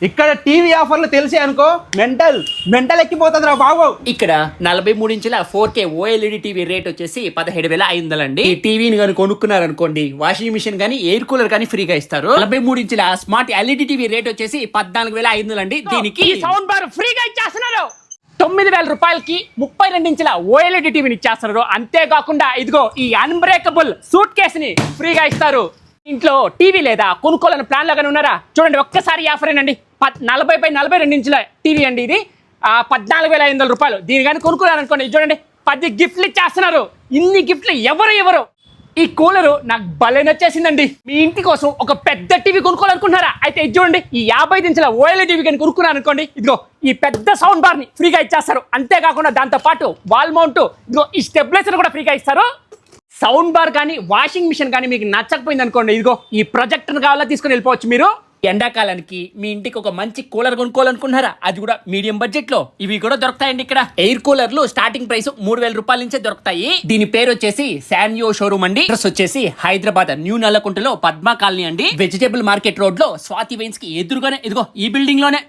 ఇక్కడ టీవీ ఆఫర్లు తెలిసి అనుకో మెంటల్ ఎక్కిపోతుంది రా బాబు. ఇక్కడ 43 ఇంచుల 4K OLED టీవీ రేట్ వచ్చేసి 17,500 అండి. ఈ టీవీని కానీ కొనుక్కున్నారనుకోండి వాషింగ్ మిషన్ కానీ ఎయిర్ కూలర్ కానీ ఫ్రీగా ఇస్తారు. 43 ఇంచుల స్మార్ట్ LED టీవీ రేట్ వచ్చేసి 14,500 అండి. దీనికి సౌండ్ బార్ ఫ్రీగా ఇచ్చేస్తున్నారు. 9,000 రూపాయలకి 32 ఇంచుల OLED టీవీని ఇచ్చేస్తున్నారు. అంతేకాకుండా ఇదిగో ఈ అన్బ్రేకబుల్ సూట్ కేస్ ని ఫ్రీగా ఇస్తారు. ఇంట్లో టీవీ లేదా కొనుక్కోవాలని ప్లాన్ లాగానే ఉన్నారా? చూడండి ఒక్కసారి ఆఫర్ ఏనండి. 40/42 ఇంచుల టీవీ అండి. ఇది 14,500 రూపాయలు. దీని కానీ కొనుక్కున్నారనుకోండి చూడండి 10 గిఫ్ట్లు ఇచ్చేస్తున్నారు. ఇన్ని గిఫ్ట్లు ఎవరు ఈ కూలరు నాకు భలే నచ్చేసిందండి. మీ ఇంటి కోసం ఒక పెద్ద టీవీ కొనుక్కోవాలనుకుంటున్నారా? అయితే ఇది చూడండి ఈ 55 ఇంచుల OLED టీవీ కానీ కొనుక్కున్నారనుకోండి ఇదిగో ఈ పెద్ద సౌండ్ బార్ ని ఫ్రీగా ఇచ్చేస్తారు. అంతేకాకుండా దాంతో పాటు వాల్ మౌంట్ ఇదిగో ఈ స్టెబిలైజర్ కూడా ఫ్రీగా ఇస్తారు. సౌండ్ బార్ కానీ వాషింగ్ మిషన్ కానీ మీకు నచ్చకపోయింది అనుకోండి ఇదిగో ఈ ప్రొజెక్టర్ కావాలా తీసుకుని వెళ్ళిపోవచ్చు మీరు. ఎండాకాలానికి మీ ఇంటికి ఒక మంచి కూలర్ కొనుక్కోవాలనుకుంటున్నారా? అది కూడా మీడియం బడ్జెట్ లో ఇవి కూడా దొరుకుతాయండి. ఇక్కడ ఎయిర్ కూలర్లు స్టార్టింగ్ ప్రైస్ 3,000 రూపాయల నుంచే దొరుకుతాయి. దీని పేరు వచ్చేసి శాన్యో షోరూమ్ అండి. అడ్రస్ వచ్చేసి హైదరాబాద్ న్యూ నల్లకుంటలో పద్మా కాలనీ అండి. వెజిటేబుల్ మార్కెట్ రోడ్ లో స్వాతి వైన్స్ కి ఎదురుగానే ఇదిగో ఈ బిల్డింగ్ లోనే